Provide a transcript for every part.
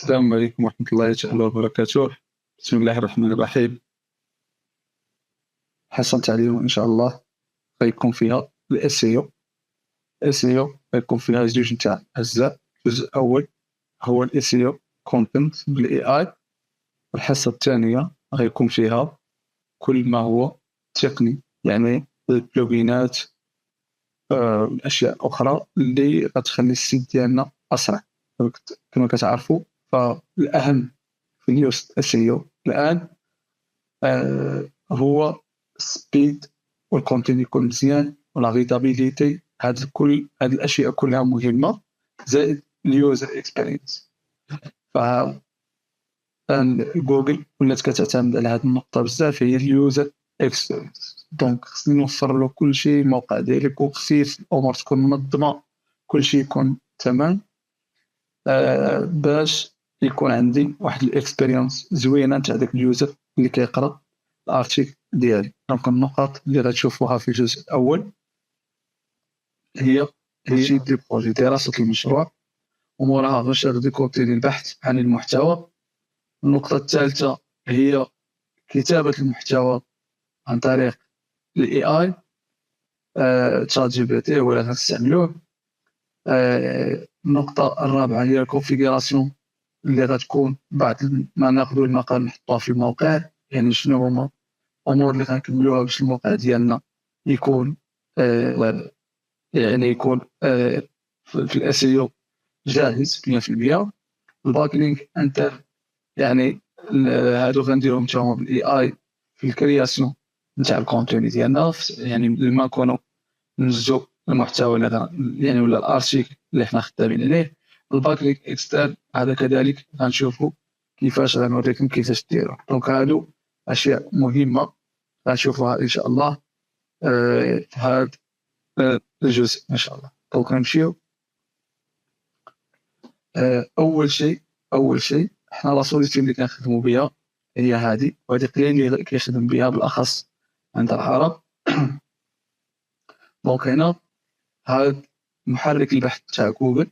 السلام عليكم ورحمة الله تعالى وبركاته. بسم الله الرحمن الرحيم. حصلت عليهم إن شاء الله غيكون فيها الSEO غيكون فيها جوج نتاع أجزاء. الجزء الأول هو الSEO content بالAI، والحصة الثانية غيكون فيها كل ما هو تقني، يعني البلوجينات، الأشياء الأخرى اللي غتخلي السيت ديالنا أسرع. كما كتعرفوا فالأهم في اليوست SEO الآن هو السبيد، والكونتين يكون مزيان، ولا ريدابيليتي. هاد الأشياء كلها مهمة، زائد اليوزر اكسبيرينس. ف جوجل ولات كتعتمد على هاد النقطة بزاف، هي اليوزر اكسبيرينس. دونك خصني نوفر له كلشي، الموقع ديالي يكون خفيف، الأمور تكون منظمة، كلشي يكون تمام، باش يكون عندي واحد الاكسبيرينس زوينه تاع داك اليوزر اللي كيقرا الارتيكل ديالي. دونك النقاط اللي غتشوفوها في الجزء الاول هي ترتيب دي بروجي، دراسه المشروع، وموراها نشر دي كونتيني، البحث عن المحتوى. النقطه الثالثه هي كتابه المحتوى عن طريق الاي اي، تشات جي بي تي ولا غنستعملوه. النقطه الرابعه هي الكونفيغوراسيون، اللي غتكون بعد ما ناخذوا المقال نحطوها في الموقع. يعني شنو هما الامور اللي غنكملوها باش الموقع ديالنا يكون يعني يكون في الاسيو جاهز 100%. الباكلينك انتر، يعني هادو غنديرهم حتى هما بالاي اي في الكرياسيون نتاع الكونتوني ديالنا، يعني لما نكونوا نسجو المحتوى يعني ولا الارتيكل اللي حنا خدامين عليه. الباكليك اكسترن هذا كذلك غنشوفوا كيفاش، غنوريكم كيفاش ديروا. دونك هادو اشياء مهمه غنشوفوها ان شاء الله في هذا الجزء ان شاء الله. دونك نمشيو. اول شيء حنا لا سوليسيون اللي كنخدموا بها هي هذه، وهذه قليل اللي كيخدم بها بالاخص عند العرب. دونك هنا هذا محرك البحث تاع جوجل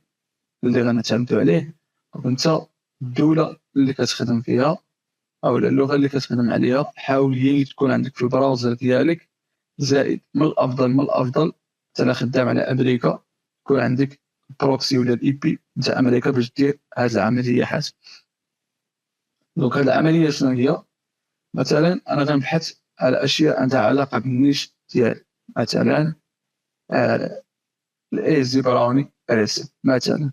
اللي غنعتمدوا عليه. وانت الدوله اللي كتخدم فيها او اللغه اللي كتخدم عليها حاول هي تكون عندك في البراوزر ديالك. زائد من الافضل انت خدام على امريكا، يكون عندك بروكسي ولا الاي بي نتاع امريكا باش دير هذه العمليه حسب. دونك هذه العمليه شنو هي؟ مثلا انا غنبحث على اشياء عندها علاقه بالنيش ديالي، مثلا الايزي براوني ريسيب. مثلا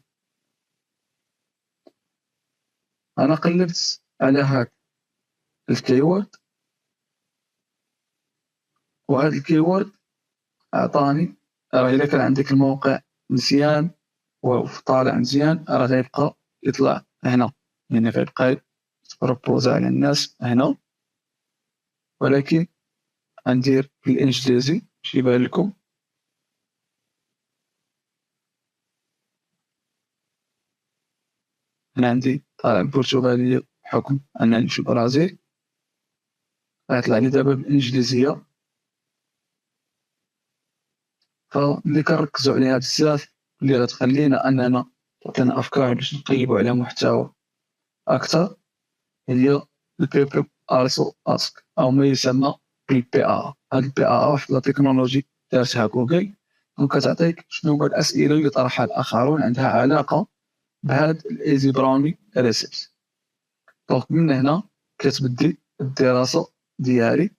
انا قلبت على هذا الكيورد، وهذا الكيورد اعطاني، راه الا كان عندك الموقع مزيان وطالع مزيان راه غيبقى يطلع هنا، يعني غيبقى يتبروبوزا على الناس هنا. ولكن غندير بالانجليزي باش يبان لكم. انا عندي طالع برتغالية بحكم انني في البرازيل، غيطلع لي دابا بالانجليزية. فاللي كنركزوا عليها بزاف اللي غتخلينا اننا تعطينا افكار باش نقيبوا على محتوى اكثر هي البيبل ارسو اسك، او ما يسمى بالبي ا. هاد البي ا واحد لا تكنولوجي دارتها جوجل، وكتعطيك شنو هما الاسئله اللي طرحها الاخرون عندها علاقه بهاد الايزي براوني ريسيبس. دونك من هنا كتبدي الدراسه ديالي.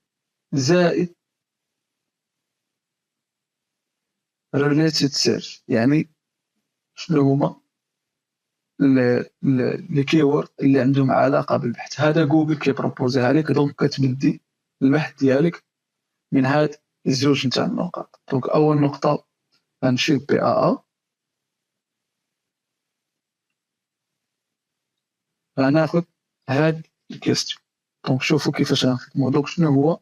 زائد ريليتد سيرش، يعني شنو هما لي كيورد اللي عندهم علاقه بالبحث. هذا جوجل كيبروبوزيها لك، دونك كتبدي البحث ديالك من هاد الزوج نتاع النقط. دونك اول نقطه غنمشي بي ا، غناخد هاد الكيستيون. دونك شوفوا كيفاش غنخدمو. دونك شنو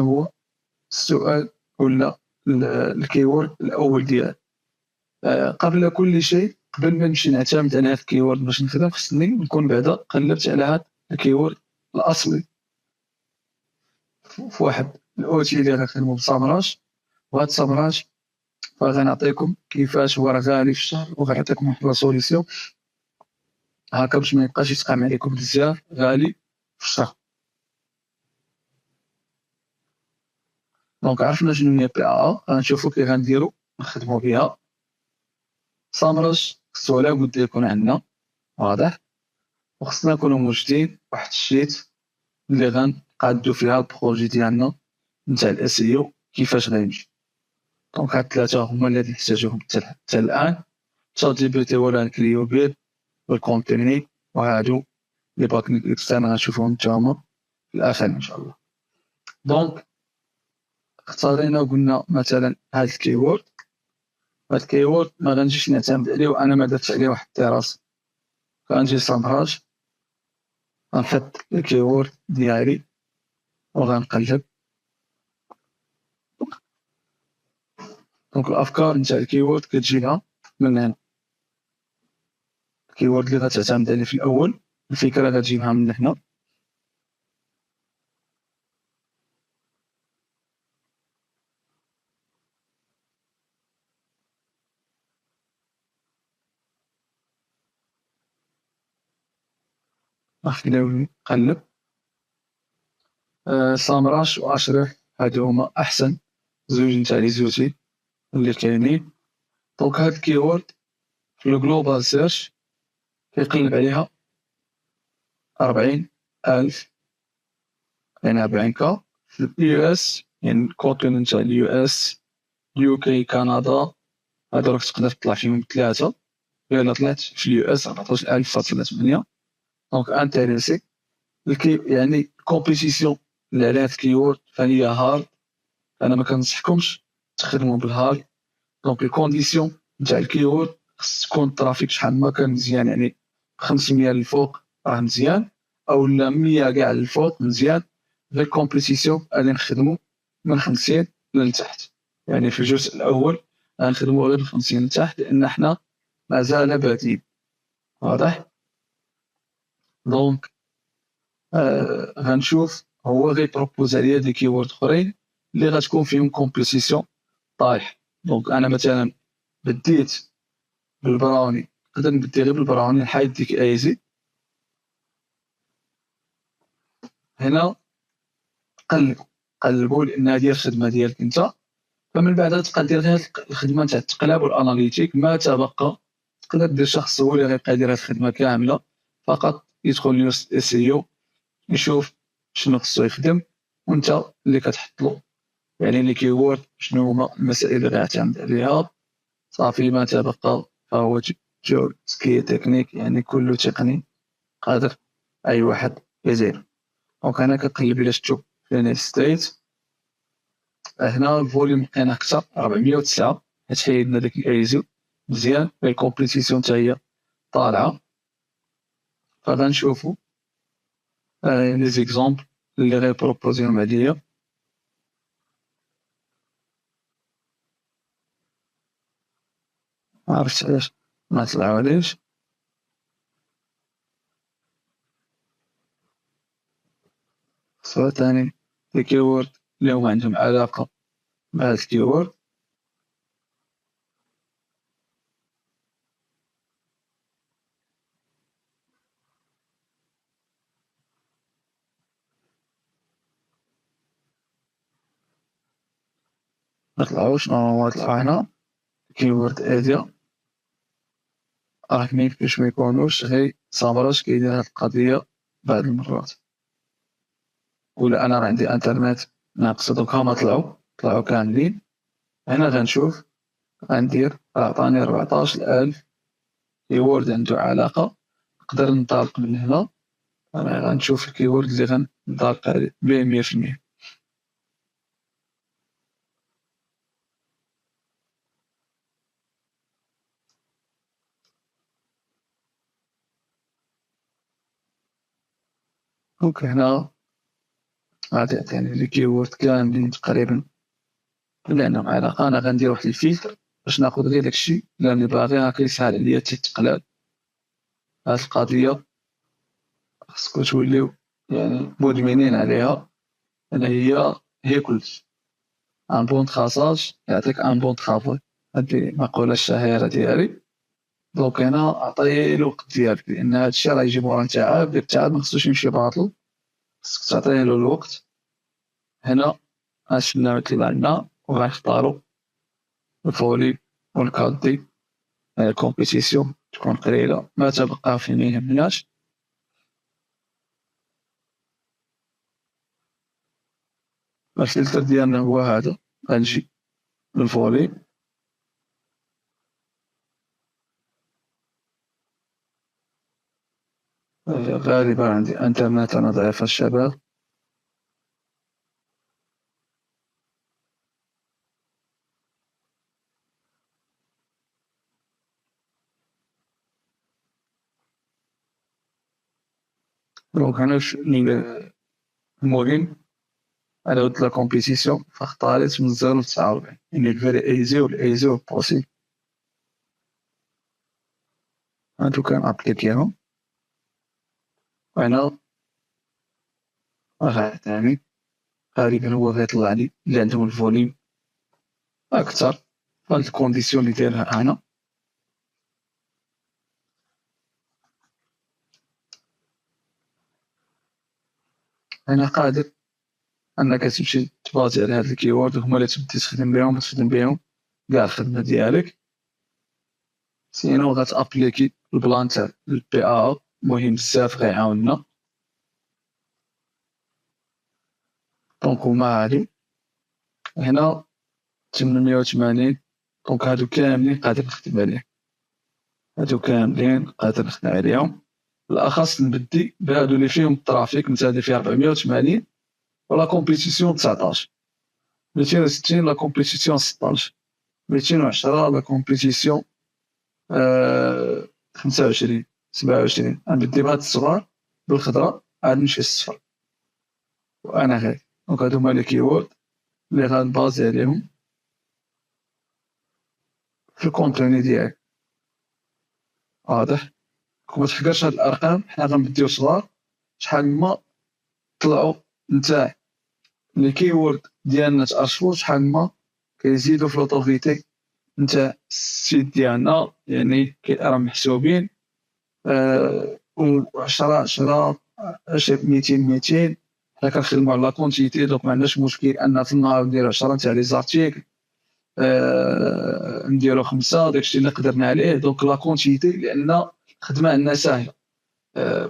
هو السؤال ولا الكيورد الاول ديال. قبل كل شيء، قبل ما نمشي نعتمد على هاد الكيورد باش نخدم، خصني نكون بعدا قلبت على هاد الكيورد الاصلي في واحد الاوتي اللي غنخدمو بسامراج. وهاد سامراج فغنعطيكم كيفاش هو راه غالي في الشهر، وغنعطيكم واحد لا سوليسيون هاكا باش ما يبقاش يتقام عليكم بزاف غالي في الشهر. دونك عرفنا شنو هي PAA، غنشوفو كي غنديرو نخدمو بها. سامرج خصو لابد يكون عندنا واضح، وخصنا نكونو موجدين واحد الشيت اللي غنقادو فيها البروجي ديالنا نتاع SEO كيفاش غيمشي. دونك هاد الثلاثة هما اللي نحتاجوهم حتى الآن: ChatGPT ولا كليو بير والكونتيني، وهادو لي باكنيك اكسترن غنشوفوهم نتاهما في الآخر إن شاء الله. دونك اختارينا وقلنا مثلا هاد الكيورد. هاد الكيورد ما غنجيش نعتمد عليه وأنا ما درتش عليه واحد الدراسة. غنجي سامراج غنحط الكيورد ديالي وغنقلب. دونك الأفكار نتاع الكيورد كتجينا من هنا. الكيورد اللي غتعتمد عليه في الأول الفكرة غتجيبها من هنا. نبداو نقلب. سامراج وأشرح هادو هما أحسن زوج نتاع لي زوتي اللي كاينين. دونك هاد الكيورد في الجلوبال سيرش كيقلب عليها 40,000، يعني 40K في US، يعني الكونتين نتاع US UK كندا. هادو راك تقدر تطلع فيهم ثلاثة، إلا طلعت في US 14,000.8. دونك انتيريسي يعني الكومبيتيسيون اللي على هاد الكيورد فهي هارد. أنا ما كنصحكمش تخدموا بالهارد. دونك الكونديسيون نتاع الكيورد خص تكون الترافيك شحال ما كان مزيان، يعني 500 للفوق راه مزيان، أو لا 100 كاع للفوق مزيان. غير الكومبيتيسيون غادي نخدمو من 50 لتحت، يعني في الجزء الأول غنخدمو غير 50 لتحت لأن حنا مازال بادئين. واضح؟ دونك غنشوف هو غيبروبوز عليا دي كيورد اخرين اللي غتكون فيهم كومبوزيسيون طايح. دونك انا مثلا بديت بالبراوني، نقدر نبدي غير بالبراوني نحيد ديك ايزي. هنا قلبوا لان هذه الخدمه ديالك انت. فمن بعد تبقى دير غير الخدمه تاع التقلاب والاناليتيك ما تبقى. تقدر دير شخص هو اللي غيبقى يدير هذه الخدمه كامله، فقط يدخل SEO يشوف شنو خصو يخدم، وانت اللي كتحط له يعني لي كيورد شنو هما المسائل اللي غيعتمد عليها. صافي ما تبقى فهو جو سكي تكنيك، يعني كله تقني قادر اي واحد يدير. دونك انا كنقلب الى شفتو في اليونايتد ستيت. هنا الفوليوم لقينا اكثر 409 حيت حيدنا داك الايزو مزيان. الكومبيتيسيون حتى هي طالعه. فغنشوفو لي زيكزامبل اللي غيبروبوزيهم عليا. معرفتش علاش ما طلعوليش. سواء تاني لي كيورد اللي هما عندهم علاقة مع هاد الكيورد. مطلعوش نورمالمون يطلعو هنا كيورد اديا. راه ميمكنش ميكونوش غير سامراج كيدير هاد القضية بعض المرات، ولا أنا راه عندي انترنت ناقصة. دوك هما طلعو كاملين. هنا غنشوف غندير عطاني 14,000 كيورد عنده علاقة. نقدر ننطلق من هنا. أنا غنشوف الكيورد اللي غنطلق به 100%. دونك هنا غادي يعطيني لي كيورد كاملين تقريبا اللي عندهم علاقة. أنا غندير واحد الفلتر باش ناخد غير داكشي اللي باغي. هاكا يسهل عليا التقلال. هاد القضية خصكم توليو يعني مدمنين عليها، لأن هي كلشي. ان بون تراساج يعطيك ان بون ترافاي، هادي المقولة الشهيرة ديالي. دونك هنا عطيه الوقت ديالك، لأن هادشي راه يجي مورا تعب، داك التعب مخصوش يمشي باطل، خصك تعطيه الوقت. هنا غنشدو مثل عندنا وغنختارو الفولي والكادي. الكومبيتيسيون تكون قليلة، ما تبقى في ما يهمناش. الفلتر ديالنا هو هذا. غنجي للفولي، غالبا عندي انترنت انا ضعيف الشباب. دونك انا المهم على ود لا كومبيتيسيون فاختاريت من 0 ل 49، يعني الفيري ايزي والايزي والبوسيبل. هادو كنابليكيهم. وهنا راه يعني غالبا هو غيطلع لي اللي عندهم الفوليوم اكثر في هاد الكونديسيون اللي دايرها انا. انا قادر انك تمشي تبازي على هاد الكيورد هما اللي تبدي تخدم بهم وتخدم بهم كاع الخدمة ديالك. سينو غتابليكي البلان تاع البي ا، مهم بزاف غيعاوننا. دونك هما هادو هنا 880. دونك هادو كاملين قادر نخدم عليهم، هادو كاملين قادر نخدم عليهم. بالأخص نبدي بهادو اللي فيهم الترافيك، مثلا اللي فيها 480 ولا كومبيتيسيون 19، 260 لا كومبيتيسيون 16، 210 لا كومبيتيسيون 25 27. غنبدي بهاد الصغار بالخضرا عاد نمشي للصفر وأنا غادي. دونك هادو هما لي كيورد اللي غنبازي عليهم في الكونتوني ديالي. واضح؟ ما تحقرش هاد الأرقام، حنا غنبديو صغار. شحال ما طلعوا نتاع لي كيورد ديالنا تأرشفو، شحال ما كيزيدو في لوطوفيتي نتاع السيت ديالنا، يعني راهم محسوبين. و 10 10 200 200. حنا كنخدمو على لا كونتيتي، دونك معندناش مشكل أن في النهار نديرو 10 نتاع لي زارتيكل، نديرو 5. داكشي اللي قدرنا عليه. دونك لا كونتيتي لأن الخدمة عندنا ساهلة.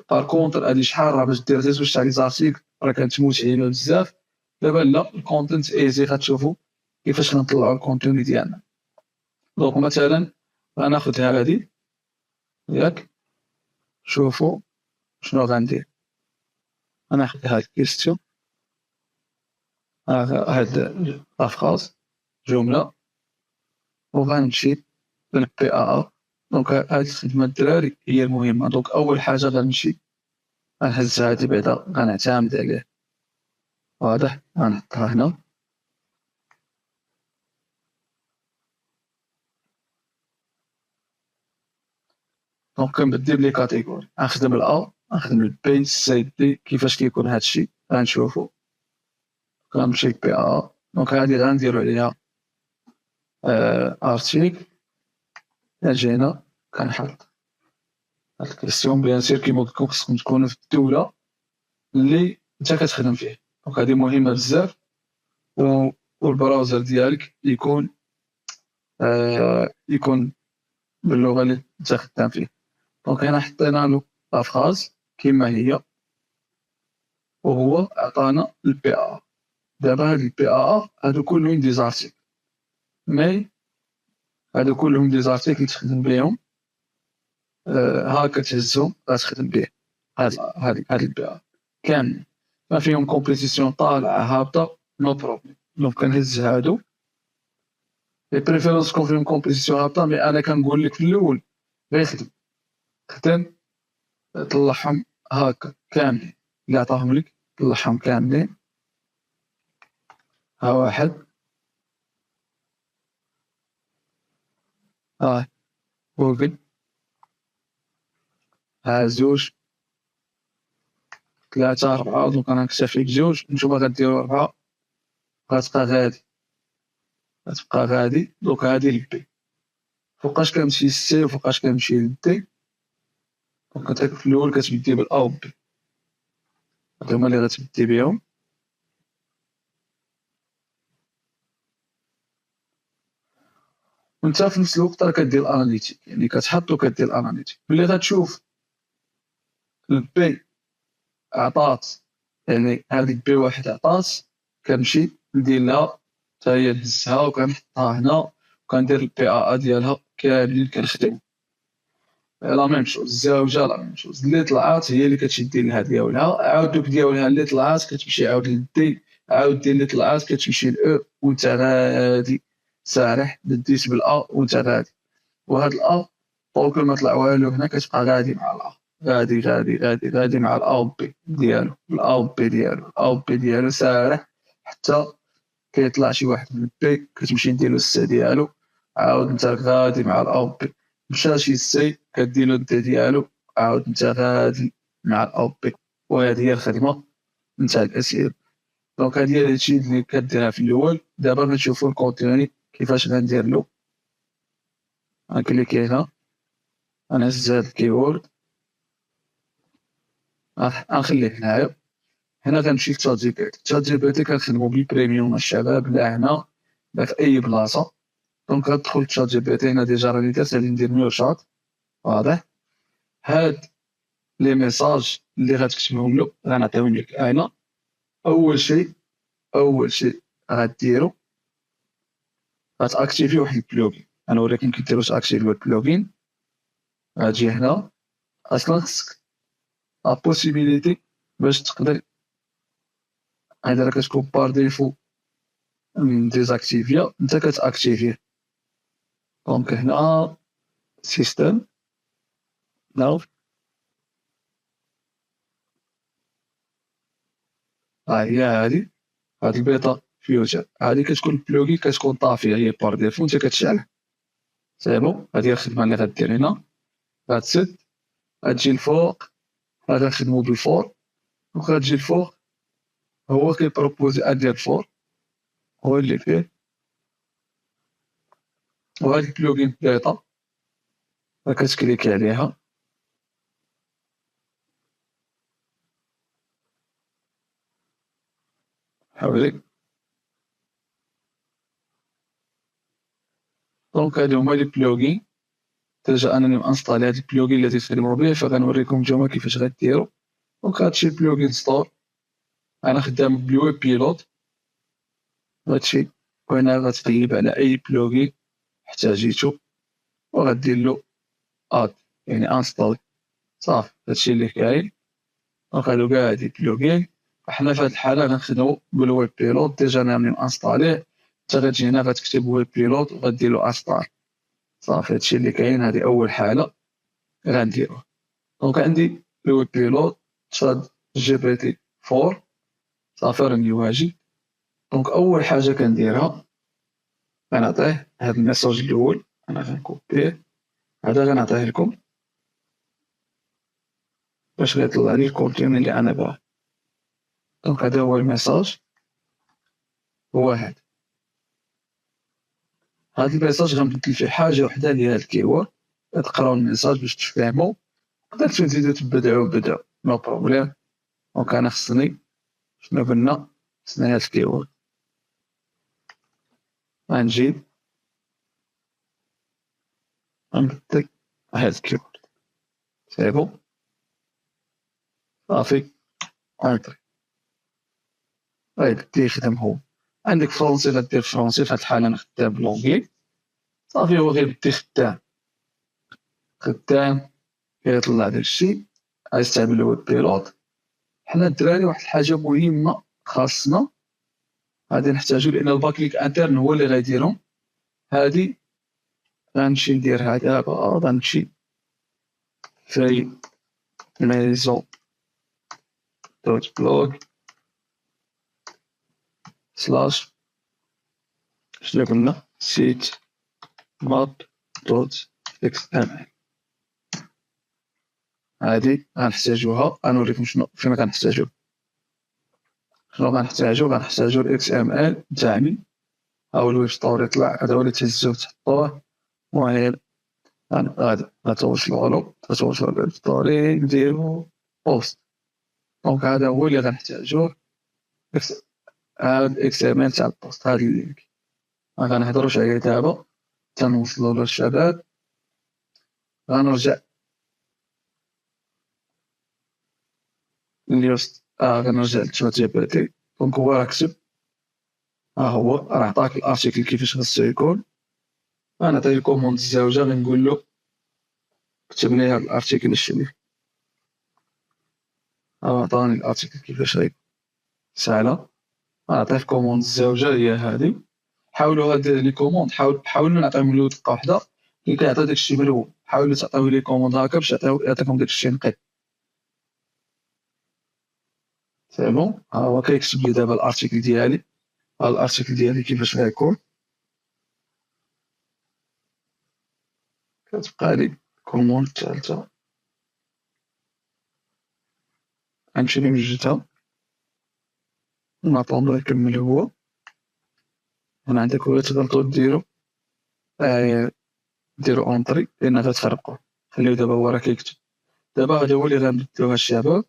بار كونتر هادي شحال راه باش دير غير زوج تاع لي زارتيكل راه كانت متعبة بزاف. دابا لا، الكونتنت ايزي، غتشوفو كيفاش غنطلعو الكونتوني ديالنا. دونك مثلا غناخدها هادي ياك، شوفو شنو غندير. غناخد هاد الكيستيون، هاد لافراز، جملة، وغنمشي للبي ا. دونك هاد الخدمة الدراري هي المهمة. دونك أول حاجة غنمشي غنهز هادي بعدا غنعتمد عليه. واضح؟ غنحطها هنا. دونك كنبدل بلي كاتيجوري، غنخدم الأ، غنخدم البي، السي، دي. كيفاش كيكون هادشي غنشوفو. غنمشي لبي ا. دونك هادي غنديرو عليها ارتيكل. جينا كنحط هاد الكيستيون بيان سير كيما قلت لكم خصكم تكونوا في الدولة اللي انت كتخدم فيه. دونك هادي مهمة بزاف. والبراوزر ديالك يكون باللغة اللي انت خدام فيه. دونك هنا حطينا له لافراز كيما هي، وهو عطانا البي ا. دابا هاد البي ا هادو كلهم دي زارتيكل، مي هادو كلهم دي زارتيكل تخدم بيهم. هاكا تهزهم غتخدم بيه. هاد البي ا كامل ما فيهم كومبيتيسيون طالعة هابطة، نو بروبليم. دونك كنهز هادو. لي بريفيرونس تكون فيهم كومبيتيسيون هابطة، مي أنا كنقول لك في الأول غير خدم طلعهم هاكا كاملين. اللي عطاهم لك طلعهم كاملين. ها واحد، ها جوجل، ها زوج، 3 4. دونك أنا نكتفي بجوج. نتوما غديرو 4 غتبقى غادي. دونك هادي البي. فوقاش كنمشي للسي وفوقاش كنمشي للدي. دونك في الاول كتبدي بالا و بي، هادو هما اللي غتبدي بهم. وانت في نفس الوقت راه كدير الاناليتيك، يعني كتحط وكدير الاناليتيك ملي غتشوف البي عطات، يعني هذيك بي واحد عطات، كنمشي ندير لها حتى هي نهزها وكنحطها هنا وكندير البي ا ديالها كاملين كنخدم لا ميم شوز، الزاوجه لا ميم شوز. اللي طلعات هي اللي كتشدي لها ديالها، عاود دوك ديالها اللي طلعات كتمشي عاود للدي، عاود ديال اللي طلعات كتمشي لاو، وانت غادي سارح ديت بالا وانت غادي. وهاد الأ فوق ما طلع والو هنا كتبقى غادي مع الأ، غادي غادي غادي غادي مع الأ و بي ديالو، الأ و بي ديالو، الأ و بي ديالو سارح حتى كيطلع شي واحد من بي كتمشي ديرو السي ديالو، عاود انت غادي مع الأ و بي. مشى شي سي كديرو الدي ديالو، عاود انت غادي مع الأ و بي. وهذه هي الخدمة نتاع الأسئلة. دونك هذه هي الشيء اللي كديرها في الأول. دابا غنشوفو الكونتيني كيفاش غندير له. غنكليكي هنا، غنهز هاد الكيورد، غنخليه هنايا. هنا غنمشي لتشات جي بي تي. تشات جي بي تي كنخدمو بالبريميوم الشباب، لا هنا لا في أي بلاصة. دونك غتدخل لتشات جي بي تي. هنا ديجا راني درت، غادي ندير ميو شات واضح. هاد لي ميساج اللي غتكتبهم له غنعطيهم لك هنا. أول شيء غديرو غتاكتيفي واحد البلوغين. غنوريكم كيديرو تاكتيفي واحد البلوغين. غتجي هنا، أصلا خصك لا بوسيبيليتي باش تقدر، هذا راه كتكون بار ديفو ديزاكتيفيا، انت كتاكتيفيه. دونك هنا سيستم ناو، ها هي هاد البيضة فيوتشر، هادي كتكون بلوغي كتكون طافية هي بار ديفو، انت كتشعلها. سي بون، هادي هي الخدمة اللي غدير هنا. غتسد، غتجي الفوق، غنخدمو بالفور. دونك غتجي الفوق، هو كيبروبوزي ان ديال فور، هو اللي فيه. وهاد البلوغين بيضة كتكليكي عليها، حولي. دونك هادو هما لي بلوغين. ديجا انني مانستالي هاد البلوغين التي تخدموا به، فغنوريكم نتوما كيفاش غديروا. دونك هادشي البلوغين ستور، انا خدام بالويب بيلوت. هادشي، وهنا غتقلب على اي بلوغين احتاجيتو وغدير له اد، يعني انستالي. صافي، هادشي اللي كاين. دونك هادو كاع هادي بلوغين. حنا في هاد الحالة غنخدمو بالويب بيلوت، ديجا انا مانستاليه. انت غتجي هنا غتكتب ويب بيلوت وغدير له انستال. صافي، هادشي اللي كاين. هادي اول حالة غنديروها. دونك عندي الويب بيلوت تشات جي بي تي 4. صافي راني واجد. دونك اول حاجه كنديرها غنعطيه هذا الميساج الاول. انا غنكوبيه هذا، غنعطيه لكم باش غيطلع لي الكونتين اللي انا باغي. دونك هذا هو الميساج، هو هذا. هذا الميساج غنبدل فيه حاجه وحده اللي هي الكيورد. تقراو الميساج باش تفهموا، تقدروا تزيدوا تبدعوا نو بروبليم. دونك انا خصني شنو قلنا، خصني هاد الكيورد. غنجي غنبدل هاد الكيورد. سي بون، صافي انتري. غيبدا يخدم هو. عندك فرونسي غدير فرونسي، في هاد الحالة أنا خدام بلونجلي. صافي هو غيبدا خدام كيطلع داكشي. غيستعمل الويب بيلوت. حنا الدراري واحد الحاجة مهمة خاصنا غادي نحتاجو، لأن الباكليك انترن هو اللي غيديرهم. هادي غنمشي نديرها دابا. غنمشي في ميزون دوت بلوغ سلاش شنو قلنا سيت ماب دوت اكس ام ال. هادي غنحتاجوها، غنوريكم فين غنحتاجوها. شنو غنحتاجو الاكس ام ال تاع من. ها هو الويب ستور يطلع، هذا هو اللي تهزو تحطوه. المهم يعني غتوصلوا له، غتوصلوا للستوري نديرو بوست. دونك هذا هو اللي غنحتاجوه. هاد الاكس ام ال تاع البوست، هاد اللينك ما غنهضروش عليه دابا، تنوصلوا للشباب. غنرجع غنرجع للشات جي بي تي. دونك هو راه كتب، ها هو راه عطاك الارتيكل كيفاش خاصو يكون. غنعطيه الكوموند الزاوجة، غنقول له كتب لي هاد الارتيكل الشريف. عطاني الارتيكل كيفاش غيكون سهلة. غنعطيه الكوموند الزاوجة هي هادي. حاولوا هاد لي كوموند، حاولوا نعطيهم له دقة واحدة. كي كيعطي داكشي من الأول حاولوا تعطيو لي كوموند هكا باش يعطيكم داكشي نقي. سي بون، ها هو كيكتب لي دابا الارتيكل ديالي. ها الارتيكل ديالي كيفاش غيكون. كتبقى لي كوموند الثالثة، غنمشي نوجدها ونعطيهم يكمل هو. هنا عندك هو تقدروا ديرو اونطري لان غتفرقوا. خليو دابا هو راه كيكتب. دابا هذا هو اللي غنبدلوها الشباب.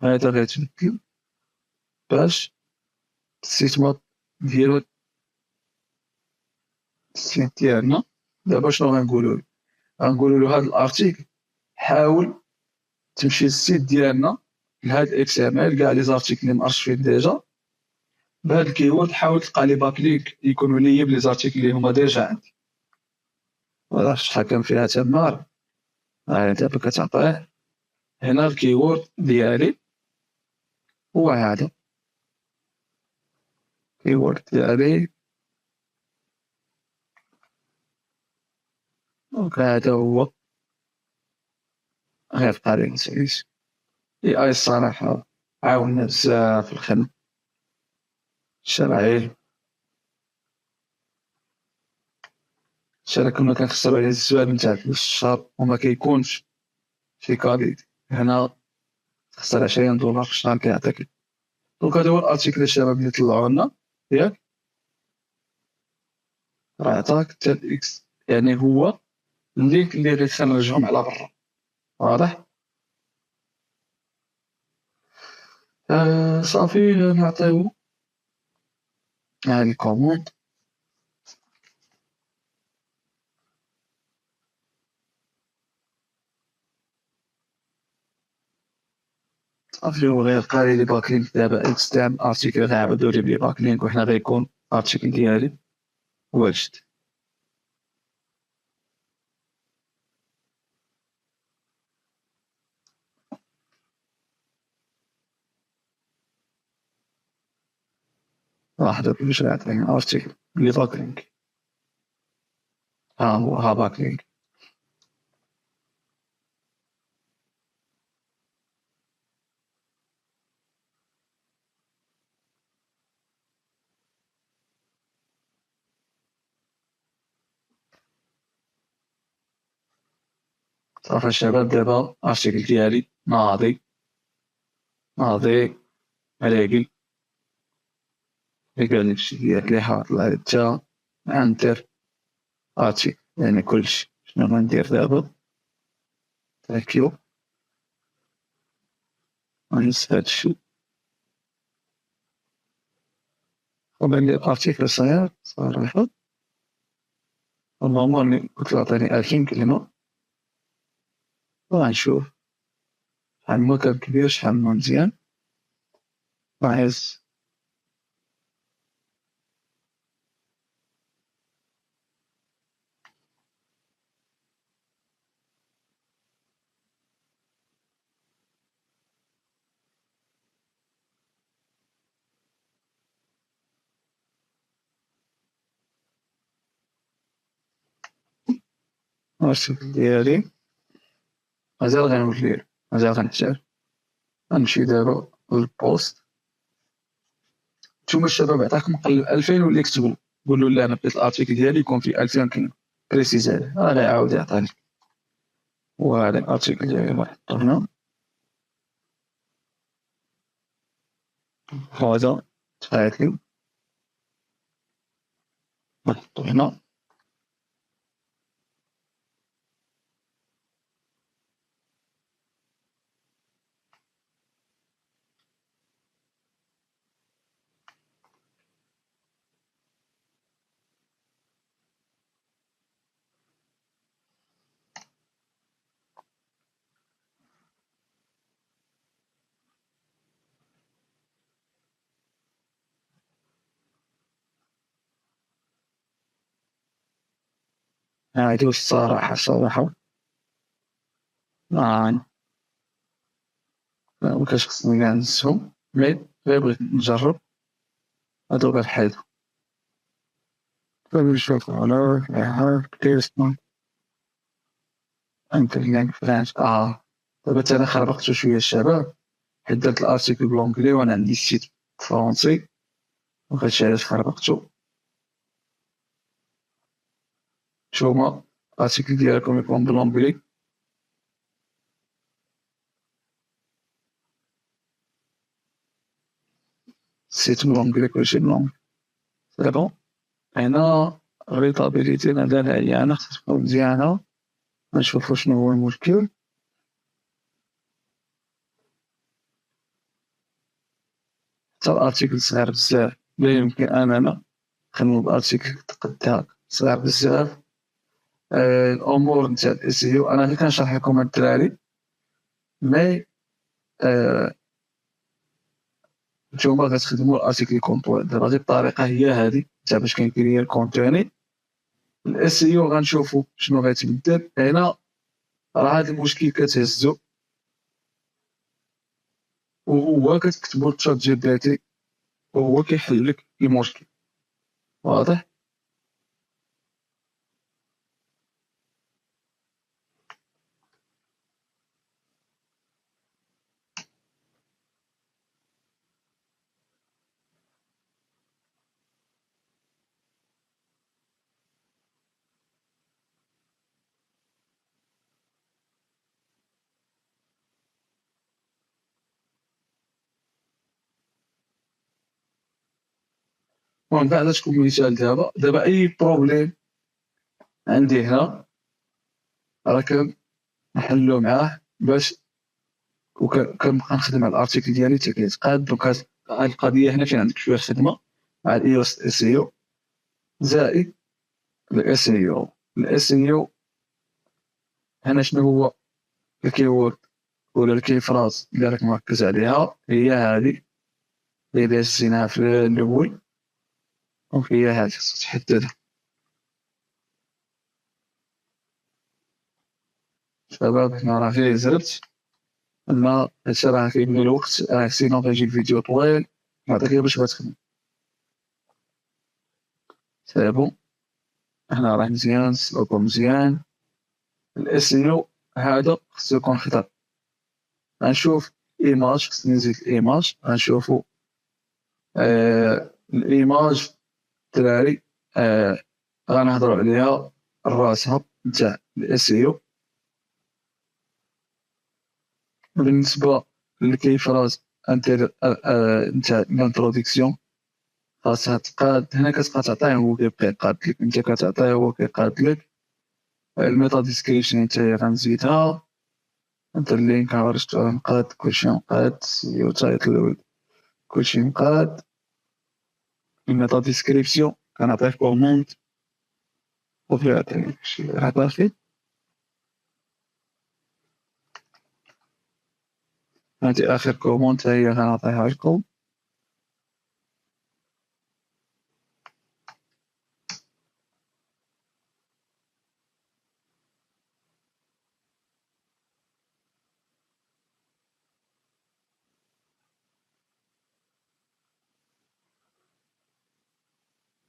هذا غيتبدل باش السيتمات ديالو السيت ديالنا. دابا شنو غنقولوا له؟ غنقولوا له هذا الارتيكل حاول تمشي للسيت ديالنا لهاد الاكس ام ال كاع لي زارتيكل اللي مارشفين ديجا بهاد الكيورد. حاول تلقى لي باكليك يكونوا ليا بلي زارتيكل اللي هما ديجا عندي. ولا شحال كان فيها تمار. دابا كتعطيه هنا الكيورد ديالي هو هذا. الكيورد ديالي دونك هذا هو. غيبقى لي نسيت. اي اي الصراحة عاونا بزاف في الخدمة. الشرعي الشركة كنا كنخسرو عليه السؤال نتاع فلوس الشهر وما كيكونش في كاليتي. هنا تخسر 20 دولار في الشهر كيعطيك. دونك هذا هو الارتيكل الشباب اللي طلعوا لنا ياك. راه عطاك حتى الاكس، يعني هو اللينك اللي غيخرجهم على برا. واضح. صافي نعطيو يعني الكوموند. صافي هو غيلقى لي باك لينك. دابا اكس تاع ارتيكل غيعاودو يجيب لي باك لينك وحنا غيكون ارتيكل ديالي واجد. واحد باش يعطيني ارتيكل اللي باك لينك. ها هو ها باك لينك. صافي الشباب دابا الارتيكل ديالي ناضي ناضي عليكي. كاع داكشي اللي حاط الله حتى غندير ارتيكل يعني كلشي. شنو غندير دابا؟ تاكيو غنهز هادشي وغندير ارتيكل صغير صراحة. اللهم قلت له عطيني 2000 كلمة وغنشوف شحال ما كان كبير شحال ما مزيان. وعايز الارتيكل ديالي مازال غنولي له. مازال غنحتاج. غنمشي دابا للبوست. نتوما الشباب عطاكم قلب 2000 ولا يكتبوا. قول له لا انا بغيت الارتيكل ديالي يكون فيه 2000 كلمة بريسيز عليه. غيعاود يعطيني. وهذا الارتيكل ديالي نحطو هنا. وهذا تفاعل لي نحطو هنا. هادي الصراحة ما مكانش خصني كاع نهزهم، مي غير بغيت نجرب هادو غير حيدو. فنشوف على كيسنا انت فرانش دابا تا انا خربقتو شوية الشباب، حيت درت الارتيكل بلونجلي وانا عندي السيت فرونسي، وهادشي علاش خربقتو. نتوما الارتيكل ديالكم يكون بلونجلي، السيت بلونجلي كلشي بلونجلي. سي بون. هنا الريطابيليتي مادام عيانة خصها تكون مزيانة، غنشوفو شنو هو المشكل. حتى الارتيكل صغير بزاف، لا يمكن اننا نخدمو بارتيكل قد هاك صغير بزاف. الامور نتاع الاس اي او انا غير كنشرح لكم الدراري، مي نتوما غتخدمو الارتيكل يكون طويل. دابا غير الطريقة هي هادي تاع باش كنكريي الكونتوني. الاس اي او غنشوفو شنو غيتبدل هنا. راه هاد المشكل كتهزو وهو كتكتبو لتشات جي بي تي وهو كيحل لك المشكل. واضح؟ المهم بعد تكون مثال. دابا اي بروبليم عندي هنا راه كنحلو معاه باش وكنبقى نخدم على الارتيكل ديالي حتى كيتقاد. دونك هاد القضيه هنا فين عندك شويه خدمه مع الاي اس اي او زائد الاس اي او. الاس اي او هنا شنو هو الكيورد ولا الكيفراز اللي راك مركز عليها؟ هي هذه اللي دازيناها في الاول. دونك هي هذه خصك تحددها. شباب هنا راه غير زربت، اما هادشي راه كيبني الوقت، راه سينو غيجي الفيديو طويل. نعطيك غير باش تخدم. سي بون. هنا راه مزيان، السلوكو مزيان. الاس اي او هذا خصو يكون خطر. غنشوف ايماج، خصني نزيد الايماج. غنشوفو الايماج الدراري غنهضرو عليها راسها نتاع الاس اي او. بالنسبة للكيفراز نتاع الانتروديكسيون خاصها تقاد. هنا كتبقى تعطيه هو كيبقى يقاد لك، انت كتعطيه هو كيقاد لك. الميتا ديسكريبشن حتى هي غنزيدها. انت اللينك غنرجعو نقاد، كلشي نقاد. سيو تايتل كلشي نقاد. الميتا ديسكريبسيون كنعطيه كوموند وفيها شي راه هادي آخر كوموند تا هي غنعطيها لكم.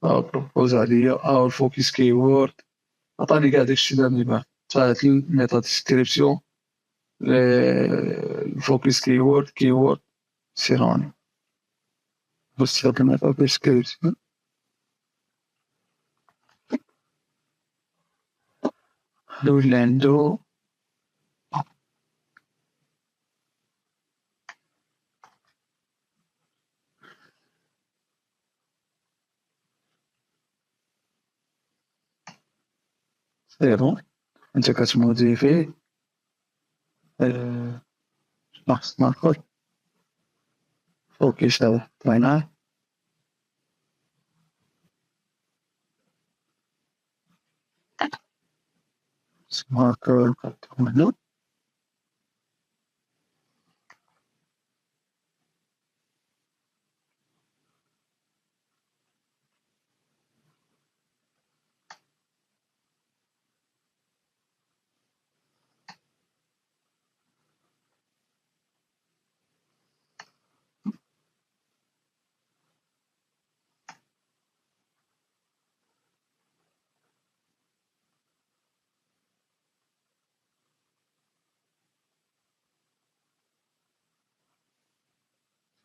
بروبوز عليا الفوكس كيورد. عطاني كاع داكشي اللي راني باغي. تا الميتا ديسكريبسيون، الفوكس كيورد سيروني باستخدام الميتا ديسكريبسيون. هادو اللي عندو سيرون. انت كتموديفيه. شنو خصنا ناخد؟ فوكس هذا طلعناه. ماركر نقدو هنا.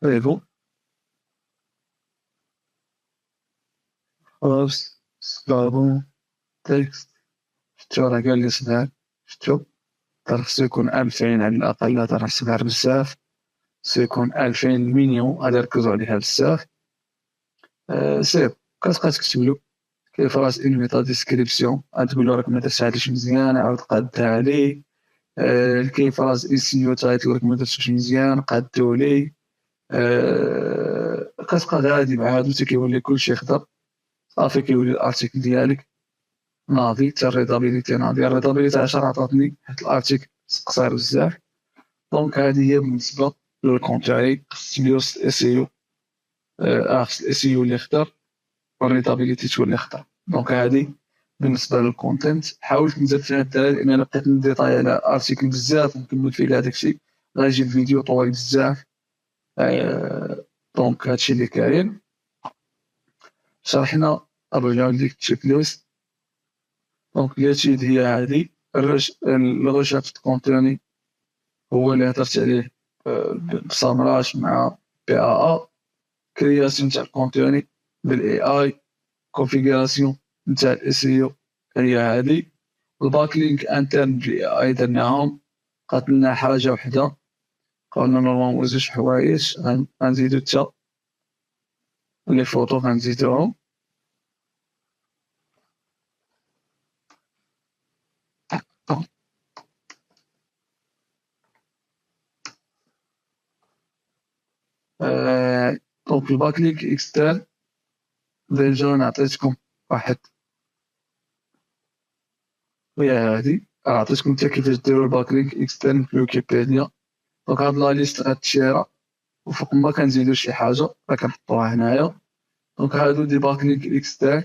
ريفو خلاص سكابون تكست. شتو راه قال لي صغير، شتو راه خصو يكون 2000 على الأقل، هذا راه صغير بزاف. خصو يكون 2000 المينيموم، غادي نركزو عليها بزاف. سير كتبقى تكتبلو كيفاش انمي ديسكريبسيون، غتقولو راك مدرتش هادشي مزيان، عاود قادها عليه. كيفاش انسيو تايتل راك مدرتوش مزيان، قادو ليه. كتبقى غادي مع هادو حتى كيولي كلشي خضر. صافي كيولي الارتيكل ديالك ناضي، حتى الريدابيليتي ناضية. الريدابيليتي 10 عطاتني حيت الارتيكل قصير بزاف. دونك هادي هي بالنسبة للكونتاي. خص نديرو اس اي او، خص الاس اي او اللي خضر والريدابيليتي تولي خضر. دونك هادي بالنسبة للكونتنت. حاولت نزيد فيها الدراري لأن أنا بقيت نديطاي على ارتيكل بزاف ونكمل فيه هداك الشيء، غيجي الفيديو طويل بزاف. دونك هادشي اللي كاين. شرحنا رجعو لديك التشيك ليست. دونك الياتيد هي هادي الريشيرش كونتوني هو اللي هدرت عليه بسامراج مع بي ا. كرياسيون تاع الكونتوني بالاي اي. كونفيغوراسيون نتاع الاس اي او هي هادي. الباك لينك انترن بالاي اي درناهم، بقات لنا حاجة وحدة. قلنا نورمالمون زوج حوايج غنزيدو حتى لي فوتو غنزيدوهم. دونك الباك لينك اكسترن ديجا نعطيتكم واحد، وهي هادي. عطيتكم حتى كيفاش ديرو الباك لينك اكسترن في ويكيبيديا. دونك هاد لا ليست غتشيرا وفوق ما كنزيدو شي حاجة راه كنحطوها هنايا. دونك هادو دي باك لينك اكسترن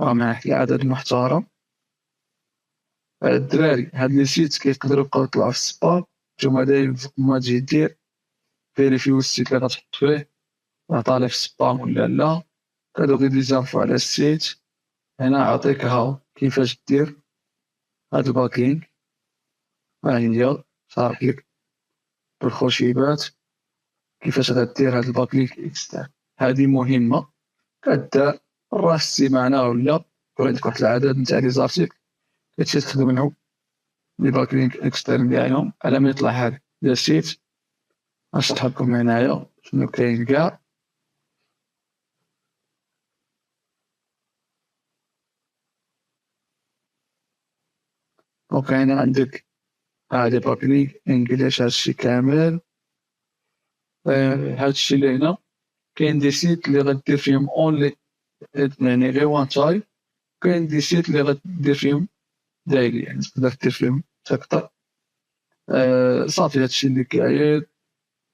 راه مع واحد العدد محترم. الدراري هاد لي سيت كيقدروا يبقاو يطلعوا في السبام، نتوما دايما فوق ما تجي دير فيريفيو السيت اللي غتحط فيه راه طالع في السبام ولا لا. كادو غير ديزانفو على السيت. هنا عطيك هاو كيفاش دير هاد الباك لينك، ها هي شارح لك بالخوشيبات كيفاش غدير هاد الباك لينك اكسترن. هادي مهمة كدار راس السيمانة ولا عندك واحد العدد نتاع لي زارتيكل كتمشي تخدم منهم لي باك لينك اكسترن ديالهم على ما يطلع هاد السيت. غنشرح لكم هنايا شنو كاين كاع. دونك هنا عندك هادي باك لينك انجليش هادشي كامل. هادشي اللي هنا كاين دي سيت اللي غدير فيهم اونلي يعني غير وان تايم. كاين دي سيت اللي غدير فيهم دايلي يعني تقدر دير فيهم أكتر. صافي هادشي اللي كاين.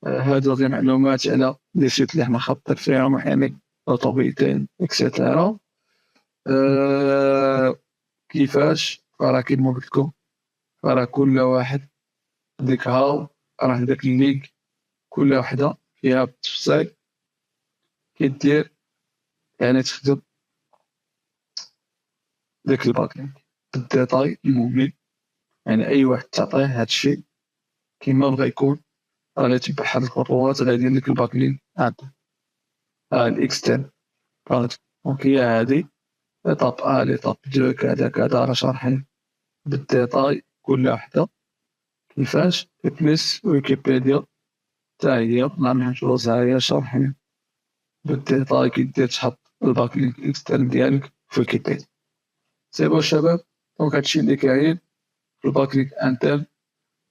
هادو غير معلومات على لي سيت اللي حنا خاطر فيهم يعني اوتوبيتين اكسيتيرا. كيفاش راه كيما قلت لكم راه كل واحد ديك هاو راه داك اللينك كل وحدة فيها بالتفصيل كدير يعني تخدم داك الباك لينك بالديتاي الممل. يعني أي واحد تعطيه هادشي كيما بغا يكون راه تيبع هاد الخطوات غادي يدير لك الباك لينك عاد الإكسترن. دونك هي هادي إيطاب ليطاب دو كذا كذا راه شارحين بالديتاي كل وحدة. كيفاش بلس ويكيبيديا تا هي مع جوزها هي شارحين بالديتاي كي دير تحط الباك لينك إكسترن ديالك في ويكيبيديا. سي بون شباب. دونك هادشي اللي كاين في الباك لينك انترن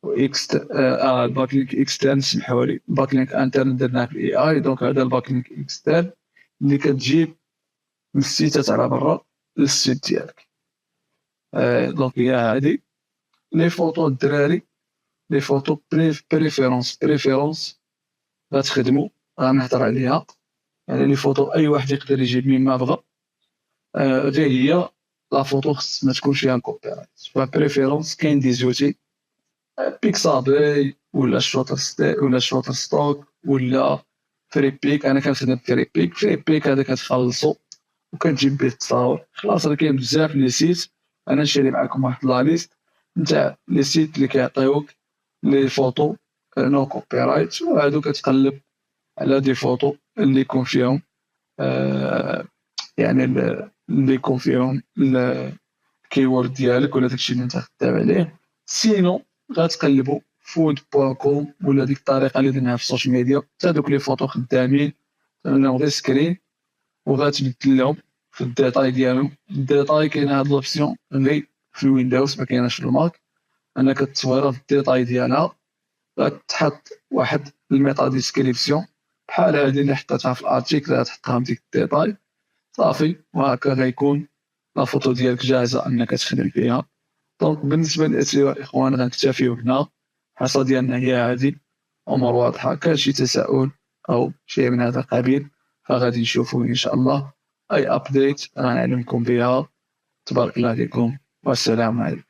الباك لينك اكسترن. سمحولي الباك لينك انترن درناه في الاي اي. دونك هذا الباك لينك اكسترن اللي كتجيب من السيتات على برا للسيت ديالك. دونك هي هادي لي فوتو الدراري. لي فوتو بريفيرونس غتخدمو غنهضر عليها. يعني لي فوتو اي واحد يقدر يجيب من ما بغا. غير هي لا فوتو خص ما تكونش فيها كوبيرايت. فبريفيرونس كاين دي زوتي بيكسابي ولا شوتر ستوك ولا فري بيك. انا كنخدم فري بيك. فري بيك هذا كتخلصو وكتجيب به التصاور خلاص. راه كاين بزاف لي سيت. انا نشري معكم واحد لا ليست نتاع لي سيت اللي كيعطيوك لي فوتو نو كوبيرايت وهادو كتقلب على دي فوتو اللي يكون فيهم يعني اللي يكون فيهم الكيورد ديالك ولا داكشي اللي انت خدام عليه. سينو غتقلبوا food.com ولا ديك الطريقه اللي درناها في السوشيال ميديا، حتى دوك لي فوتو خدامين عندهم غير سكرين، وغتبدل لهم في الديتاي ديالهم. الديتاي كاين هاد لوبسيون غير في الويندوز، ما كايناش في الماك، انك تصويرها في الديتاي ديالها. غتحط واحد الميتا ديسكريبسيون بحال هادي اللي حطيتها في الارتيكل، غتحطها في ديك الديتاي صافي، وهكا غيكون لا فوتو ديالك جاهزه انك تخدم فيها. دونك بالنسبه للاسيو اخوان غنكتفيو هنا، الحصه ديالنا هي هادي، امور واضحه. كان شي تساؤل او شيء من هذا القبيل فغادي نشوفوا ان شاء الله اي ابديت غنعلمكم بها. تبارك الله عليكم والسلام عليكم.